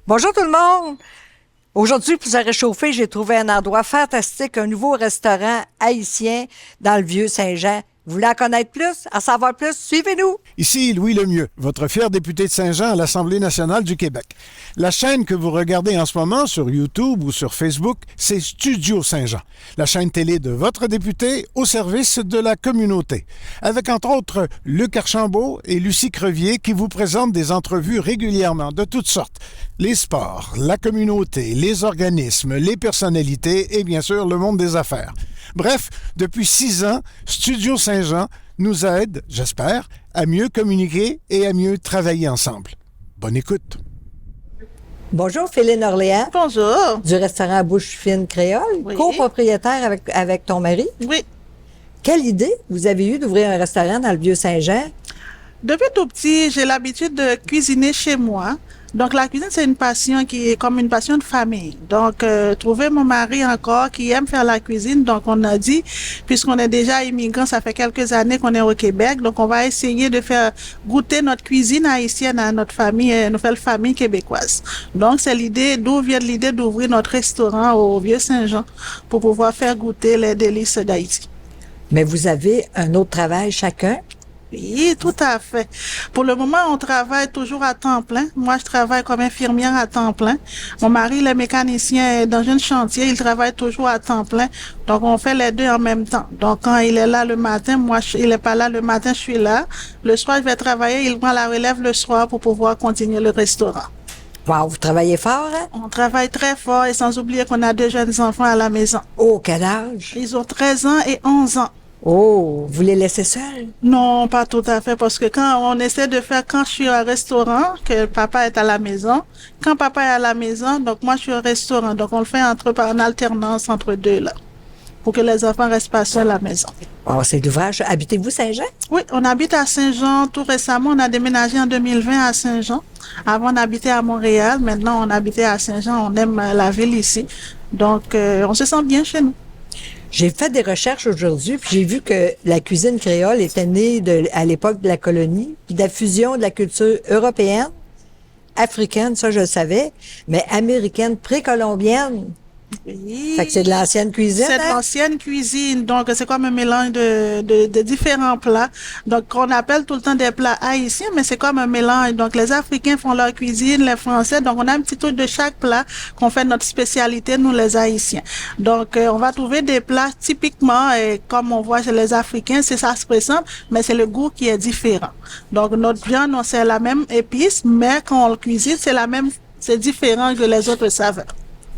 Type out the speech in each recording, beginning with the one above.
Bonjour tout le monde! Aujourd'hui, pour se réchauffer, j'ai trouvé un endroit fantastique, un nouveau restaurant haïtien dans le Vieux-Saint-Jean. Vous voulez en connaître plus, en savoir plus? Suivez-nous! Ici Louis Lemieux, votre fier député de Saint-Jean à l'Assemblée nationale du Québec. La chaîne que vous regardez en ce moment sur YouTube ou sur Facebook, c'est Studio Saint-Jean, la chaîne télé de votre député au service de la communauté. Avec entre autres Luc Archambault et Lucie Crevier qui vous présentent des entrevues régulièrement de toutes sortes. Les sports, la communauté, les organismes, les personnalités et bien sûr le monde des affaires. Bref, depuis 6 ans, Studio Saint-Jean nous aide, j'espère, à mieux communiquer et à mieux travailler ensemble. Bonne écoute. Bonjour, Féline Orléans. Bonjour. Du restaurant Bouche Fine Créole, Oui. copropriétaire avec ton mari. Oui. Quelle idée vous avez eue d'ouvrir un restaurant dans le Vieux-Saint-Jean? Depuis tout petit, j'ai l'habitude de cuisiner chez moi. Donc, la cuisine, c'est une passion qui est comme une passion de famille. Donc, trouver mon mari encore qui aime faire la cuisine. Donc, on a dit, puisqu'on est déjà immigrants, ça fait quelques années qu'on est au Québec. Donc, on va essayer de faire goûter notre cuisine haïtienne à notre famille, nouvelle famille québécoise. Donc, c'est l'idée, d'où vient l'idée d'ouvrir notre restaurant au Vieux-Saint-Jean pour pouvoir faire goûter les délices d'Haïti. Mais vous avez un autre travail chacun? Oui, tout à fait. Pour le moment, on travaille toujours à temps plein. Moi, je travaille comme infirmière à temps plein. Mon mari, il est mécanicien dans un chantier. Il travaille toujours à temps plein. Donc, on fait les deux en même temps. Donc, quand il est là le matin, il est pas là le matin, je suis là. Le soir, je vais travailler. Il prend la relève le soir pour pouvoir continuer le restaurant. Wow, vous travaillez fort, hein? On travaille très fort et sans oublier qu'on a 2 jeunes enfants à la maison. Oh, quel âge? Ils ont 13 ans et 11 ans. Oh, vous les laissez seuls? Non, pas tout à fait, parce que quand on essaie de faire, quand je suis au restaurant, que papa est à la maison, quand papa est à la maison, donc moi je suis au restaurant, donc on le fait en alternance entre deux là, pour que les enfants restent pas seuls à la maison. Oh, c'est l'ouvrage. Habitez-vous Saint-Jean? Oui, on habite à Saint-Jean, tout récemment, on a déménagé en 2020 à Saint-Jean. Avant on habitait à Montréal, maintenant on habitait à Saint-Jean, on aime la ville ici, donc on se sent bien chez nous. J'ai fait des recherches aujourd'hui, puis j'ai vu que la cuisine créole était née à l'époque de la colonie, puis de la fusion de la culture européenne, africaine, ça je le savais, mais américaine, précolombienne. Oui. Fait que c'est de l'ancienne cuisine, C'est de hein? l'ancienne cuisine, donc c'est comme un mélange de différents plats. Donc on appelle tout le temps des plats haïtiens, mais c'est comme un mélange. Donc les Africains font leur cuisine, les Français, donc on a un petit truc de chaque plat qu'on fait notre spécialité, nous les Haïtiens. Donc on va trouver des plats typiquement, comme on voit chez les Africains, c'est ça se ressemble, mais c'est le goût qui est différent. Donc notre viande, c'est la même épice, mais quand on le cuisine, c'est différent que les autres saveurs.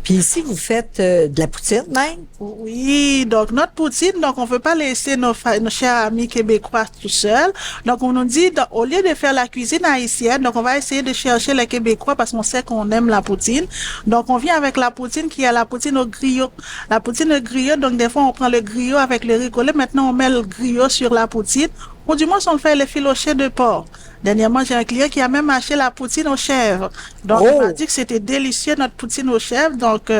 Puis ici, vous faites de la poutine même? Oui, donc notre poutine, donc on veut pas laisser nos chers amis québécois tout seuls. Donc on nous dit, au lieu de faire la cuisine haïtienne, donc on va essayer de chercher les Québécois parce qu'on sait qu'on aime la poutine. Donc on vient avec la poutine qui est la poutine au griot. La poutine au griot, donc des fois on prend le griot avec le riz collé, maintenant on met le griot sur la poutine. Ou du moins on fait les filochés de porc. Dernièrement, j'ai un client qui a même acheté la poutine aux chèvres. Donc, il m'a dit que c'était délicieux, notre poutine aux chèvres. Donc,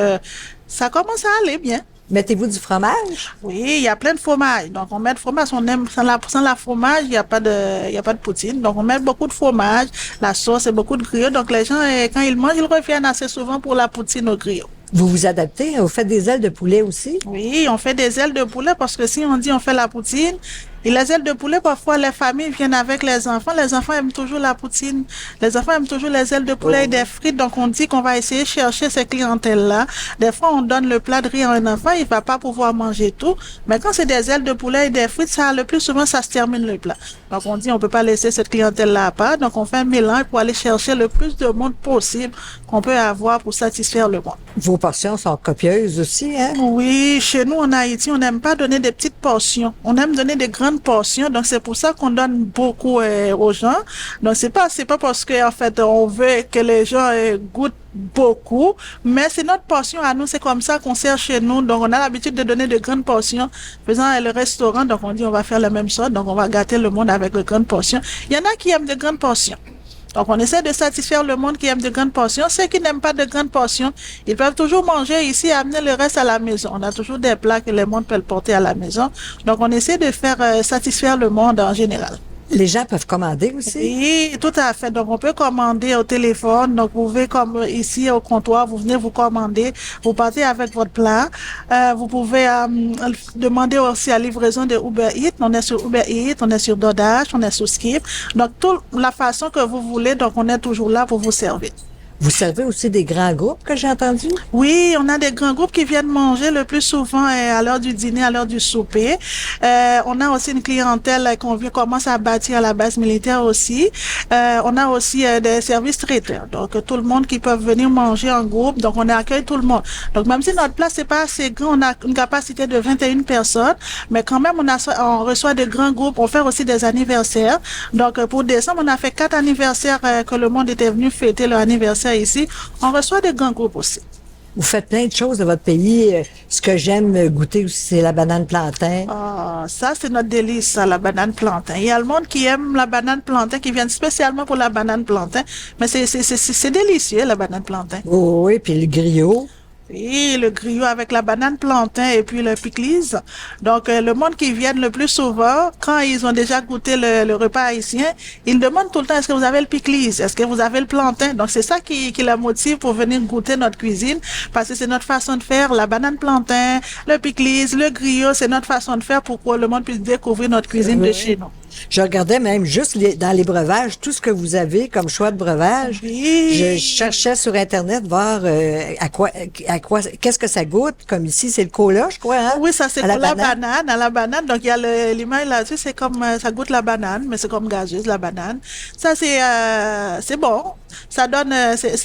ça commence à aller bien. Mettez-vous du fromage? Oui, il y a plein de fromage. Donc, on met de fromage. On aime, sans la fromage, il y a pas de poutine. Donc, on met beaucoup de fromage. La sauce et beaucoup de griot. Donc, les gens, quand ils mangent, ils reviennent assez souvent pour la poutine au griot. Vous vous adaptez? Vous faites des ailes de poulet aussi? Oui, on fait des ailes de poulet parce que si on dit on fait la poutine, et les ailes de poulet, parfois les familles viennent avec les enfants. Les enfants aiment toujours la poutine. Les enfants aiment toujours les ailes de poulet et des frites. Donc on dit qu'on va essayer de chercher ces clientèles-là. Des fois, on donne le plat de riz à un enfant, il va pas pouvoir manger tout. Mais quand c'est des ailes de poulet et des frites, ça, le plus souvent, ça se termine le plat. Donc on dit on peut pas laisser cette clientèle-là à part. Donc on fait un mélange pour aller chercher le plus de monde possible qu'on peut avoir pour satisfaire le monde. Vos portions sont copieuses aussi, hein? Oui, chez nous en Haïti, on n'aime pas donner des petites portions. On aime donner des grandes portions. Donc c'est pour ça qu'on donne beaucoup aux gens. Donc c'est pas parce que en fait on veut que les gens goûtent beaucoup, mais c'est notre portion à nous, c'est comme ça qu'on sert chez nous. Donc on a l'habitude de donner de grandes portions. Faisant le restaurant, donc on dit on va faire la même chose. Donc on va gâter le monde avec de grandes portions. Il y en a qui aiment de grandes portions. Donc, on essaie de satisfaire le monde qui aime de grandes portions. Ceux qui n'aiment pas de grandes portions, ils peuvent toujours manger ici et amener le reste à la maison. On a toujours des plats que le monde peut porter à la maison. Donc, on essaie de faire satisfaire le monde en général. Les gens peuvent commander aussi? Oui, tout à fait. Donc, on peut commander au téléphone. Donc, vous pouvez, comme ici au comptoir, vous venez vous commander, vous partez avec votre plat. Vous pouvez demander aussi à livraison de Uber Eats. On est sur Uber Eats, on est sur DoorDash, on est sur Skip. Donc, toute la façon que vous voulez, donc on est toujours là pour vous servir. Vous servez aussi des grands groupes, que j'ai entendu? Oui, on a des grands groupes qui viennent manger le plus souvent à l'heure du dîner, à l'heure du souper. On a aussi une clientèle qu'on commence à bâtir à la base militaire aussi. On a aussi des services traiteurs. Donc, tout le monde qui peut venir manger en groupe. Donc, on accueille tout le monde. Donc, même si notre place n'est pas assez grand, on a une capacité de 21 personnes, mais quand même, on reçoit des grands groupes. On fait aussi des anniversaires. Donc, pour décembre, on a fait 4 anniversaires que le monde était venu fêter leur anniversaire ici. On reçoit des grands groupes aussi. Vous faites plein de choses de votre pays. Ce que j'aime goûter aussi, c'est la banane plantain. Ah, ça, c'est notre délice, ça, la banane plantain. Il y a le monde qui aime la banane plantain, qui vient spécialement pour la banane plantain. Mais c'est délicieux, la banane plantain. Oh, oui, puis le griot. Oui, le griot avec la banane plantain et puis le pickles. Donc, le monde qui vient le plus souvent, quand ils ont déjà goûté le repas haïtien, ils demandent tout le temps, est-ce que vous avez le pickles? Est-ce que vous avez le plantain? Donc, c'est ça qui la motive pour venir goûter notre cuisine, parce que c'est notre façon de faire. La banane plantain, le pickles, le griot, c'est notre façon de faire pour que le monde puisse découvrir notre cuisine de chez nous. Je regardais même juste dans les breuvages, tout ce que vous avez comme choix de breuvage. Oui. Je cherchais sur Internet voir qu'est-ce que ça goûte. Comme ici, c'est le cola, je crois, hein? Oui, ça c'est À pour la banane, à la banane. Donc il y a l'image là-dessus, c'est comme ça goûte la banane, mais c'est comme gazeuse la banane. Ça c'est bon. Ça donne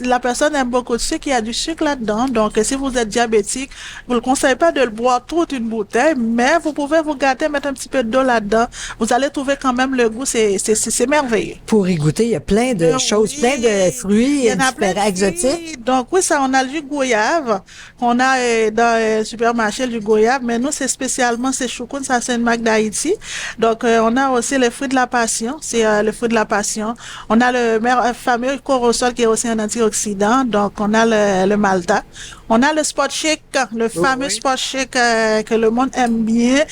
la personne aime beaucoup de sucre, il y a du sucre là-dedans. Donc si vous êtes diabétique, vous ne le conseillez pas de le boire toute une bouteille, mais vous pouvez vous gâter, mettre un petit peu d'eau là-dedans. Vous allez trouver quand même le goût, c'est merveilleux. Pour y goûter, il y a plein de choses, plein de fruits différents, exotiques. Donc oui, ça, on a le jus de goyave. On a dans le supermarché le jus de goyave, mais nous, c'est spécialement, c'est choukoun, ça c'est une marque d'Haïti. Donc on a aussi le fruit de la passion, c'est le fruit de la passion. On a le fameux corosol qui est aussi un antioxydant, donc on a le malta. On a le spot shake, le fameux spot shake que le monde aime bien.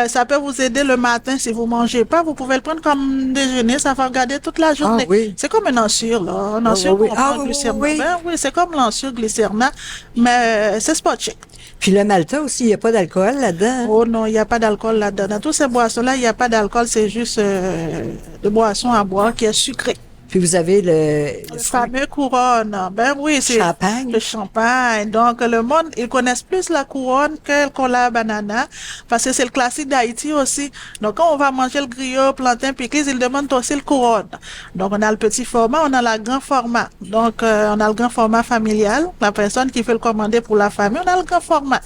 Ça peut vous aider le matin si vous mangez pas. Vous pouvez le prendre comme déjeuner, ça va regarder toute la journée. Ah, oui. C'est comme une ensure, là. Une ensure qu'on prend glycérna. oui. Ben, oui, c'est comme l'ensure glycérna, mais c'est spot shake. Puis le malta aussi, il n'y a pas d'alcool là-dedans. Oh non, il n'y a pas d'alcool là-dedans. Dans toutes ces boissons-là, il n'y a pas d'alcool, c'est juste de boissons à boire qui est sucrée. Puis vous avez le fameux couronne. Ben oui, c'est champagne. Le champagne. Donc, le monde, ils connaissent plus la couronne que le cola banana, parce que c'est le classique d'Haïti aussi. Donc, quand on va manger le griot, plantain, pickles, ils demandent aussi le couronne. Donc, on a le petit format, on a le grand format. Donc, on a le grand format familial. La personne qui fait le commander pour la famille, on a le grand format.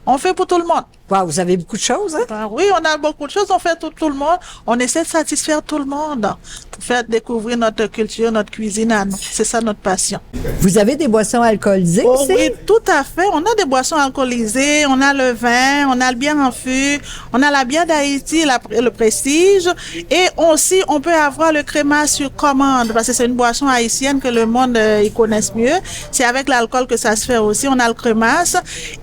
On fait pour tout le monde. Wow, vous avez beaucoup de choses, hein? Ben oui, on a beaucoup de choses, on fait tout le monde. On essaie de satisfaire tout le monde pour faire découvrir notre culture, notre cuisine à nous. C'est ça notre passion. Vous avez des boissons alcoolisées aussi? Oui, tout à fait. On a des boissons alcoolisées, on a le vin, on a le bière en fût, on a la bière d'Haïti, le Prestige. Et aussi, on peut avoir le crémage sur commande, parce que c'est une boisson haïtienne que le monde ils connaissent mieux. C'est avec l'alcool que ça se fait aussi. On a le crémage.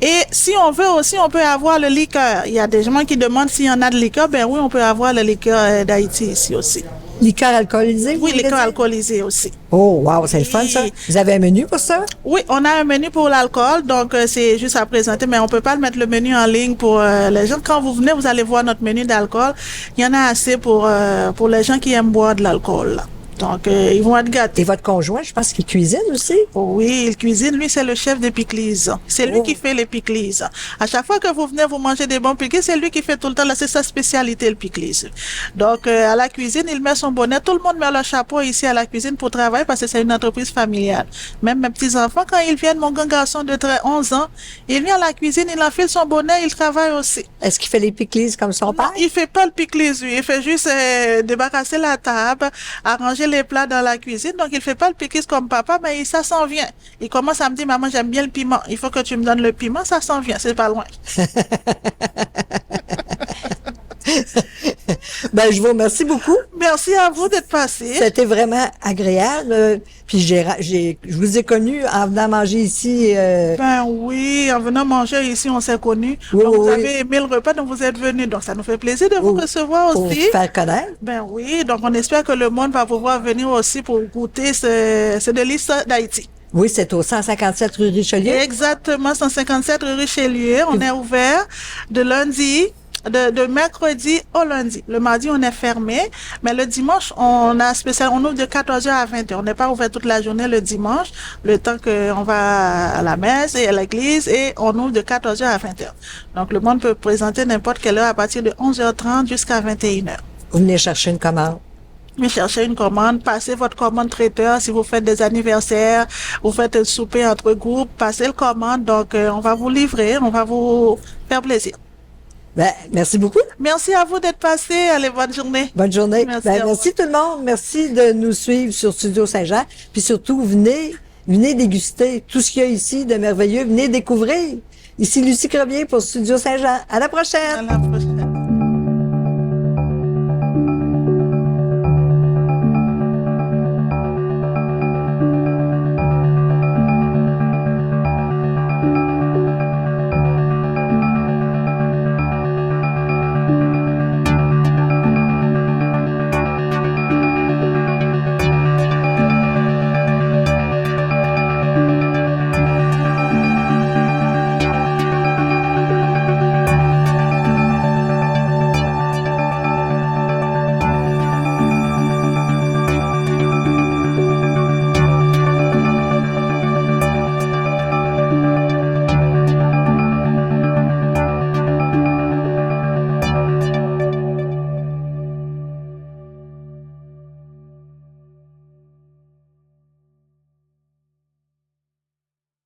Et si on veut aussi, on peut avoir le liqueur. Il y a des gens qui demandent s'il y en a de liqueur. Ben oui, on peut avoir le liqueur d'Haïti ici aussi. Liqueur alcoolisée? Oui, liqueur alcoolisée aussi. Oh, wow, c'est le fun, ça. Vous avez un menu pour ça? Oui, on a un menu pour l'alcool, donc c'est juste à présenter, mais on peut pas le mettre le menu en ligne pour les gens. Quand vous venez, vous allez voir notre menu d'alcool. Il y en a assez pour les gens qui aiment boire de l'alcool, là. Donc, ils vont être gâtés. Et votre conjoint, je pense qu'il cuisine aussi? Oh oui, il cuisine. Lui, c'est le chef des pickles. C'est lui qui fait les pickles. À chaque fois que vous venez, vous mangez des bons pickles, c'est lui qui fait tout le temps. Là, c'est sa spécialité, le pickles. Donc, à la cuisine, il met son bonnet. Tout le monde met leur chapeau ici à la cuisine pour travailler parce que c'est une entreprise familiale. Même mes petits-enfants, quand ils viennent, mon grand garçon de 11 ans, il vient à la cuisine, il enfile son bonnet, il travaille aussi. Est-ce qu'il fait les pickles comme son père? Non, il fait pas le pickles, lui. Il fait juste débarrasser la table, arranger les plats dans la cuisine. Donc, il fait pas le pickles comme papa, mais ça s'en vient. Il commence à me dire, maman, j'aime bien le piment. Il faut que tu me donnes le piment, ça s'en vient. C'est pas loin. Ben, je vous remercie beaucoup. Merci à vous d'être passé. C'était vraiment agréable. Puis je vous ai connu en venant manger ici. Ben oui, en venant manger ici, on s'est connus. Oui, Donc, vous oui, avez aimé le repas, donc vous êtes venus. Donc, ça nous fait plaisir de vous Oui. recevoir Pour aussi. faire connaître. Ben oui, donc on espère que le monde va pouvoir venir aussi pour goûter ce délice d'Haïti. Oui, c'est au 157 rue Richelieu. Exactement, 157 rue Richelieu. On est ouvert de lundi, de mercredi au lundi. Le mardi, on est fermé, mais le dimanche, on ouvre de 14h à 20h. On n'est pas ouvert toute la journée le dimanche, le temps qu'on va à la messe et à l'église, et on ouvre de 14h à 20h. Donc, le monde peut présenter n'importe quelle heure à partir de 11h30 jusqu'à 21h. Vous venez chercher une commande. Mais cherchez une commande, passez votre commande traiteur. Si vous faites des anniversaires, vous faites un souper entre groupes, passez le commande. Donc, on va vous livrer, on va vous faire plaisir. Ben, merci beaucoup. Merci à vous d'être passé. Allez, bonne journée. Bonne journée. Merci Ben, à merci tout le monde. Merci de nous suivre sur Studio Saint-Jean. Puis surtout, venez déguster tout ce qu'il y a ici de merveilleux. Venez découvrir. Ici Lucie Crevier pour Studio Saint-Jean. À la prochaine. À la prochaine.